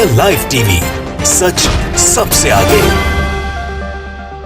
The live TV, सच सबसे आगे।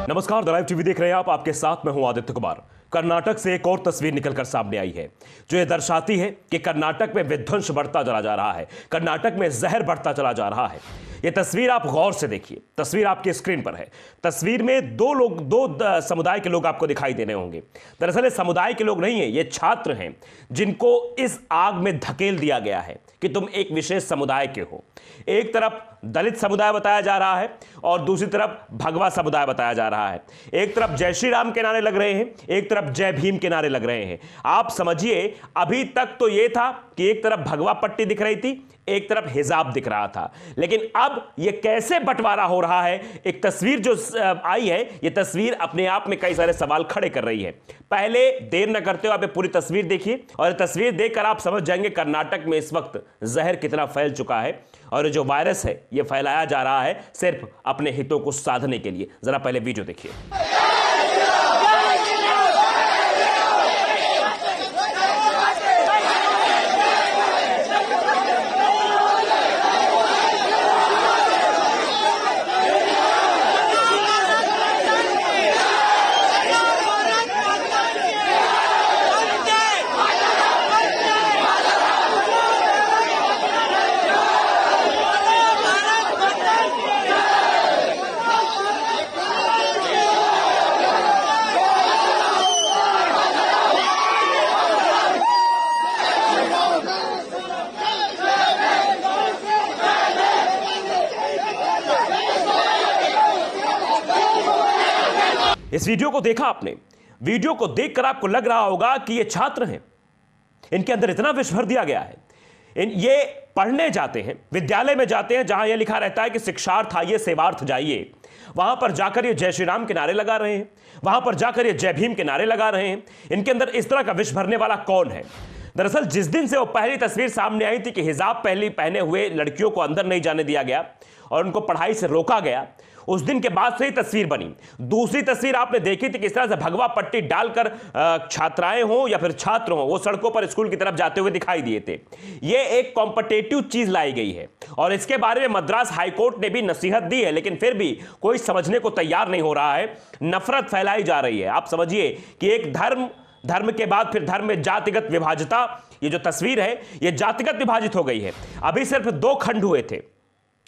नमस्कार, द लाइव टीवी देख रहे हैं आप। आपके साथ मैं हूं आदित्य कुमार। कर्नाटक से एक और तस्वीर निकलकर सामने आई है जो ये दर्शाती है कि कर्नाटक में विध्वंस बढ़ता चला जा रहा है, कर्नाटक में जहर बढ़ता चला जा रहा है। ये तस्वीर आप गौर से देखिए, तस्वीर आपकी स्क्रीन पर है। तस्वीर में दो समुदाय के लोग आपको दिखाई देने होंगे। दरअसल ये समुदाय के लोग नहीं है, ये छात्र हैं जिनको इस आग में धकेल दिया गया है कि तुम एक विशेष समुदाय के हो। एक तरफ दलित समुदाय बताया जा रहा है और दूसरी तरफ भगवा समुदाय बताया जा रहा है। एक तरफ जय श्री राम के नारे लग रहे हैं, एक तरफ जय भीम के नारे लग रहे हैं। आप समझिए, अभी तक तो यह था कि एक तरफ भगवा पट्टी दिख रही थी, एक तरफ हिजाब दिख रहा था, लेकिन अब यह कैसे बंटवारा हो रहा है। एक तस्वीर जो आई है, यह तस्वीर अपने आप में कई सारे सवाल खड़े कर रही है। पहले देर न करते हुए आप पूरी तस्वीर देखिए और तस्वीर देखकर आप समझ जाएंगे कर्नाटक में इस वक्त जहर कितना फैल चुका है और जो वायरस है यह फैलाया जा रहा है सिर्फ अपने हितों को साधने के लिए। जरा पहले वीडियो देखिए। इस वीडियो को देखा आपने, वीडियो को देखकर आपको लग रहा होगा कि ये छात्र हैं, इनके अंदर इतना विष भर दिया गया है। ये पढ़ने जाते हैं, विद्यालय में जाते हैं जहां यह लिखा रहता है कि शिक्षार्थ आइए सेवार्थ जाइए। वहां पर जाकर ये जय श्री राम के नारे लगा रहे हैं, वहां पर जाकर ये जय भीम के नारे लगा रहे हैं। इनके अंदर इस तरह का विष भरने वाला कौन है? दरअसल जिस दिन से वो पहली तस्वीर सामने आई थी कि हिजाब पहले पहने हुए लड़कियों को अंदर नहीं जाने दिया गया और उनको पढ़ाई से रोका गया, उस दिन के बाद से ही तस्वीर बनी। दूसरी तस्वीर आपने देखी थी किस तरह से भगवा पट्टी डालकर छात्राएं हो या फिर छात्र हो वो सड़कों पर स्कूल की तरफ जाते हुए दिखाई दिए थे। ये एक कॉम्पिटेटिव चीज लाई गई है और इसके बारे में मद्रास हाईकोर्ट ने भी नसीहत दी है, लेकिन फिर भी कोई समझने को तैयार नहीं हो रहा है। नफरत फैलाई जा रही है। आप समझिए कि एक धर्म के बाद फिर धर्म में जातिगत विभाजता, ये जो तस्वीर है ये जातिगत विभाजित हो गई है। अभी सिर्फ दो खंड हुए थे,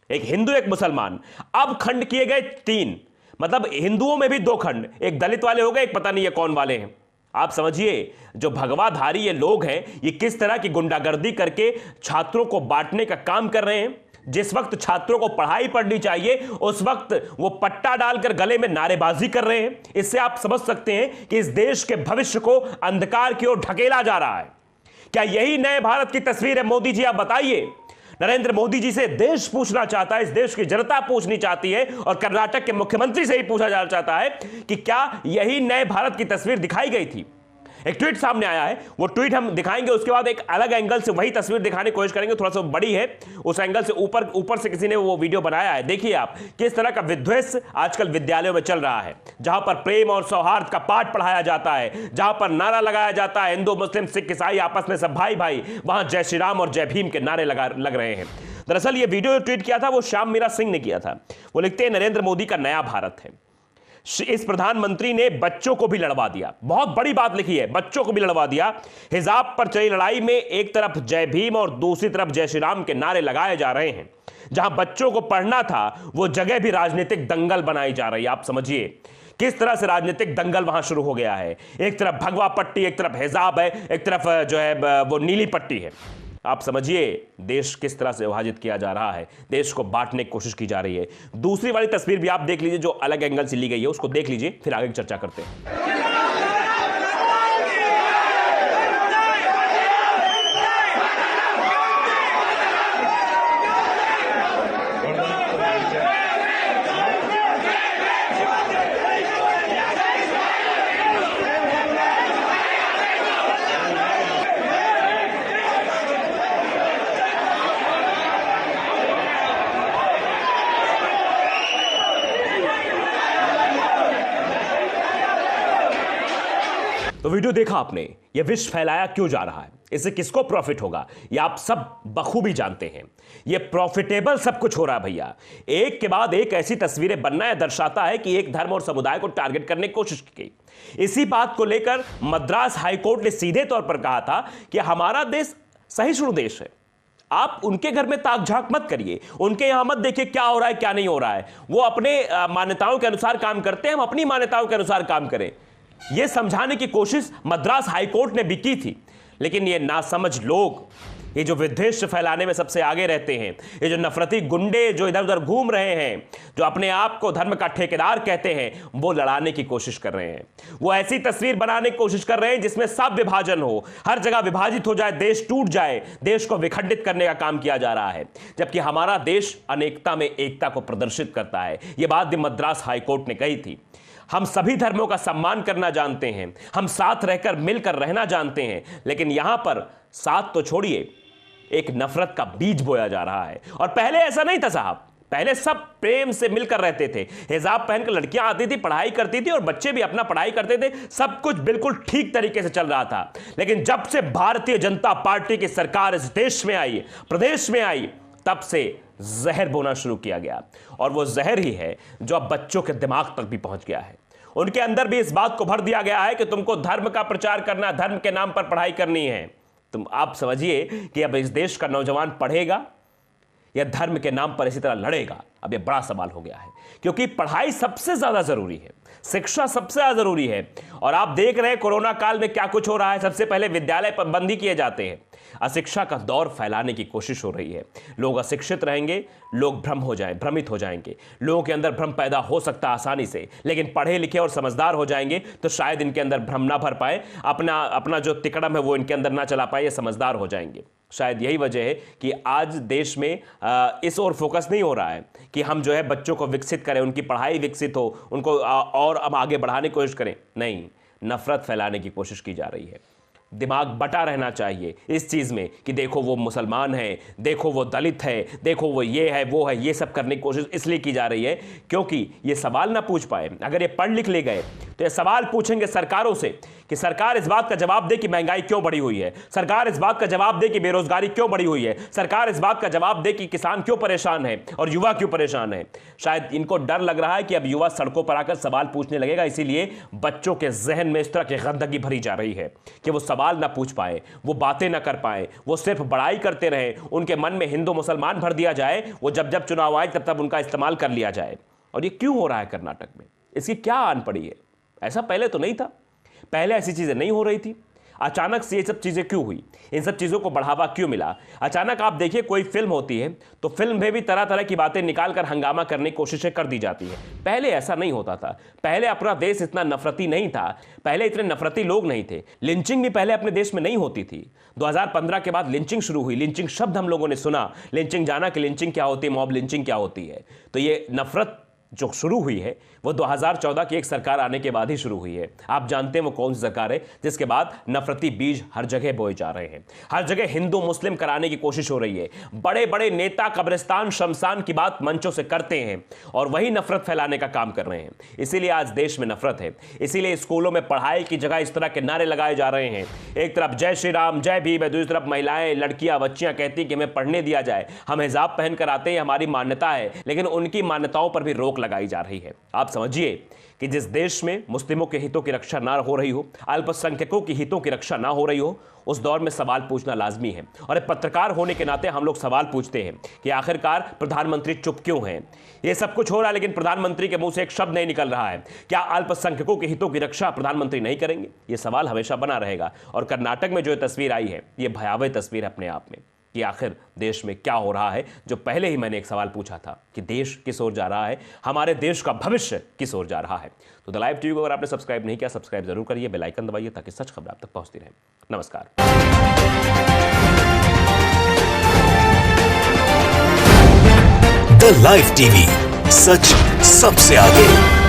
एक हिंदू एक मुसलमान, अब खंड किए गए तीन। मतलब हिंदुओं में भी दो खंड, एक दलित वाले हो गए, एक पता नहीं ये कौन वाले हैं। आप समझिए जो भगवाधारी ये लोग हैं ये किस तरह की गुंडागर्दी करके छात्रों को बांटने का काम कर रहे हैं। जिस वक्त छात्रों को पढ़ाई पढ़नी चाहिए उस वक्त वो पट्टा डालकर गले में नारेबाजी कर रहे हैं। इससे आप समझ सकते हैं कि इस देश के भविष्य को अंधकार की ओर ढकेला जा रहा है। क्या यही नए भारत की तस्वीर है? मोदी जी आप बताइए। नरेंद्र मोदी जी से देश पूछना चाहता है, इस देश की जनता पूछनी चाहती है और कर्नाटक के मुख्यमंत्री से ही पूछा जाना चाहता है कि क्या यही नए भारत की तस्वीर दिखाई गई थी? एक ट्वीट सामने आया है, वो ट्वीट हम दिखाएंगे, उसके बाद एक अलग एंगल से वही तस्वीर दिखाने की कोशिश करेंगे। थोड़ा सा बड़ी है, उस एंगल से ऊपर से किसी ने वो वीडियो बनाया है। देखिए आप किस तरह का विध्वंस आजकल विद्यालयों में चल रहा है, जहां पर प्रेम और सौहार्द का पाठ पढ़ाया जाता है, जहां पर नारा लगाया जाता है हिंदू मुस्लिम सिख ईसाई आपस में सब भाई भाई, वहां जय श्री राम और जय भीम के नारे लग रहे हैं। दरअसल ये वीडियो ट्वीट किया था वो श्याम मीरा सिंह ने किया था। वो लिखते हैं नरेंद्र मोदी का नया भारत है। इस प्रधानमंत्री ने बच्चों को भी लड़वा दिया। बहुत बड़ी बात लिखी है, बच्चों को भी लड़वा दिया। हिजाब पर चली लड़ाई में एक तरफ जय भीम और दूसरी तरफ जय श्री राम के नारे लगाए जा रहे हैं। जहां बच्चों को पढ़ना था वो जगह भी राजनीतिक दंगल बनाई जा रही है। आप समझिए किस तरह से राजनीतिक दंगल वहां शुरू हो गया है। एक तरफ भगवा पट्टी, एक तरफ हिजाब है, एक तरफ जो है वो नीली पट्टी है। आप समझिए देश किस तरह से विभाजित किया जा रहा है, देश को बांटने की कोशिश की जा रही है। दूसरी वाली तस्वीर भी आप देख लीजिए जो अलग एंगल से ली गई है, उसको देख लीजिए, फिर आगे की चर्चा करते हैं। तो वीडियो देखा आपने, यह विष फैलाया क्यों जा रहा है, इससे किसको प्रॉफिट होगा, यह आप सब बखूबी जानते हैं। यह प्रॉफिटेबल सब कुछ हो रहा है भैया। एक के बाद एक ऐसी तस्वीरें बनना यह दर्शाता है कि एक धर्म और समुदाय को टारगेट करने की कोशिश की गई। इसी बात को लेकर मद्रास हाईकोर्ट ने सीधे तौर पर कहा था कि हमारा देश सहिष्णु देश है, आप उनके घर में ताक झांक मत करिए, उनके यहां मत देखिए क्या हो रहा है क्या नहीं हो रहा है। वो अपने मान्यताओं के अनुसार काम करते हैं, हम अपनी मान्यताओं के अनुसार काम करें। यह समझाने की कोशिश मद्रास हाईकोर्ट ने भी की थी, लेकिन ये नासमझ लोग, ये जो विद्वेष फैलाने में सबसे आगे रहते हैं, ये जो नफरती गुंडे जो इधर उधर घूम रहे हैं, जो अपने आप को धर्म का ठेकेदार कहते हैं, वो लड़ाने की कोशिश कर रहे हैं। वो ऐसी तस्वीर बनाने की कोशिश कर रहे हैं जिसमें सब विभाजन हो, हर जगह विभाजित हो जाए, देश टूट जाए, देश को विखंडित करने का काम किया जा रहा है, जबकि हमारा देश अनेकता में एकता को प्रदर्शित करता है। यह बात भी मद्रास हाईकोर्ट ने कही थी। हम सभी धर्मों का सम्मान करना जानते हैं, हम साथ रहकर मिलकर रहना जानते हैं, लेकिन यहां पर साथ तो छोड़िए, एक नफरत का बीज बोया जा रहा है। और पहले ऐसा नहीं था साहब, पहले सब प्रेम से मिलकर रहते थे, हिजाब पहनकर लड़कियां आती थी, पढ़ाई करती थी और बच्चे भी अपना पढ़ाई करते थे, सब कुछ बिल्कुल ठीक तरीके से चल रहा था। लेकिन जब से भारतीय जनता पार्टी की सरकार इस देश में आई, प्रदेश में आई, तब से जहर बोना शुरू किया गया। और वो जहर ही है जो अब बच्चों के दिमाग तक भी पहुंच गया है। उनके अंदर भी इस बात को भर दिया गया है कि तुमको धर्म का प्रचार करना, धर्म के नाम पर पढ़ाई करनी है। तुम आप समझिए कि अब इस देश का नौजवान पढ़ेगा या धर्म के नाम पर इसी तरह लड़ेगा, अब यह बड़ा सवाल हो गया है। क्योंकि पढ़ाई सबसे ज्यादा जरूरी है, शिक्षा सबसे ज्यादा जरूरी है। और आप देख रहे हैं कोरोना काल में क्या कुछ हो रहा है। सबसे पहले विद्यालय पर बंदी किए जाते हैं, अशिक्षा का दौर फैलाने की कोशिश हो रही है। लोग अशिक्षित रहेंगे, लोग भ्रमित हो जाएंगे, लोगों के अंदर भ्रम पैदा हो सकता है आसानी से, लेकिन पढ़े लिखे और समझदार हो जाएंगे तो शायद इनके अंदर भ्रम ना भर पाए, अपना जो तिकड़म है वो इनके अंदर ना चला पाए, ये समझदार हो जाएंगे। शायद यही वजह है कि आज देश में इस ओर फोकस नहीं हो रहा है कि हम जो है बच्चों को विकसित करें, उनकी पढ़ाई विकसित हो, उनको और अब आगे बढ़ाने की कोशिश करें। नहीं, नफरत फैलाने की कोशिश की जा रही है। दिमाग बटा रहना चाहिए इस चीज़ में कि देखो वो मुसलमान है, देखो वो दलित है, देखो वो ये है वो है। ये सब करने की कोशिश इसलिए की जा रही है क्योंकि ये सवाल ना पूछ पाए। अगर ये पढ़ लिख ले गए तो ये सवाल पूछेंगे सरकारों से कि सरकार इस बात का जवाब दे कि महंगाई क्यों बढ़ी हुई है, सरकार इस बात का जवाब दे कि बेरोजगारी क्यों बढ़ी हुई है, सरकार इस बात का जवाब दे कि किसान क्यों परेशान है और युवा क्यों परेशान है। शायद इनको डर लग रहा है कि अब युवा सड़कों पर आकर सवाल पूछने लगेगा, इसीलिए बच्चों के जहन में इस तरह की गंदगी भरी जा रही है कि वो सवाल ना पूछ पाए, वो बातें ना कर पाए, वो सिर्फ बड़ाई करते रहे, उनके मन में हिंदू मुसलमान भर दिया जाए, वो जब जब चुनाव आए तब तब उनका इस्तेमाल कर लिया जाए। और ये क्यों हो रहा है कर्नाटक में, इसकी क्या आन पड़ी है? ऐसा पहले तो नहीं था, पहले ऐसी चीजें नहीं हो रही थी। अचानक से ये सब चीजें क्यों हुई, इन सब चीजों को बढ़ावा क्यों मिला? अचानक आप देखिए कोई फिल्म होती है तो फिल्म में भी तरह तरह की बातें निकालकर हंगामा करने की कोशिशें कर दी जाती है। पहले ऐसा नहीं होता था, पहले अपना देश इतना नफरती नहीं था, पहले इतने नफरती लोग नहीं थे। लिंचिंग भी पहले अपने देश में नहीं होती थी। 2015 के बाद लिंचिंग शुरू हुई, लिंचिंग शब्द हम लोगों ने सुना, लिंचिंग जाना कि लिंचिंग क्या होती है, मॉब लिंचिंग क्या होती है। तो ये नफरत जो शुरू हुई है वो 2014 की एक सरकार आने के बाद ही शुरू हुई है। आप जानते हैं वो कौन सी सरकार है जिसके बाद नफरती बीज हर जगह बोए जा रहे हैं, हर जगह हिंदू मुस्लिम कराने की कोशिश हो रही है। बड़े बड़े नेता कब्रिस्तान शमशान की बात मंचों से करते हैं और वही नफरत फैलाने का काम कर रहे हैं। इसीलिए आज देश में नफरत है, इसीलिए स्कूलों में पढ़ाई की जगह इस तरह के नारे लगाए जा रहे हैं। एक तरफ जय श्री राम जय भीम है, दूसरी तरफ महिलाएं लड़कियां बच्चियां कहती कि हमें पढ़ने दिया जाए, हम हिजाब पहन कर आते हैं, हमारी मान्यता है, लेकिन उनकी मान्यताओं पर भी रोक लगाई जा रही है। आप समझिए कि जिस देश में मुस्लिमों के हितों की रक्षा ना हो रही हो, अल्पसंख्यकों की हितों की रक्षा ना हो रही हो, उस दौर में सवाल पूछना लाजमी है। और एक पत्रकार होने के नाते हम लोग सवाल पूछते हैं कि आखिरकार प्रधानमंत्री चुप क्यों हैं? ये सब कुछ हो रहा है लेकिन प्रधानमंत्री के मुंह से एक शब्द नहीं निकल रहा है। क्या अल्पसंख्यकों के हितों की रक्षा प्रधानमंत्री नहीं करेंगे? ये सवाल हमेशा बना रहेगा। और कर्नाटक में जो तस्वीर आई है ये भयावह तस्वीर है अपने आप में कि आखिर देश में क्या हो रहा है। जो पहले ही मैंने एक सवाल पूछा था कि देश किस ओर जा रहा है, हमारे देश का भविष्य किस ओर जा रहा है। तो द लाइव टीवी को अगर आपने सब्सक्राइब नहीं किया, सब्सक्राइब जरूर करिए, बेल आइकन दबाइए ताकि सच खबर आप तक पहुंचती रहे। नमस्कार। द लाइव टीवी, सच सबसे आगे।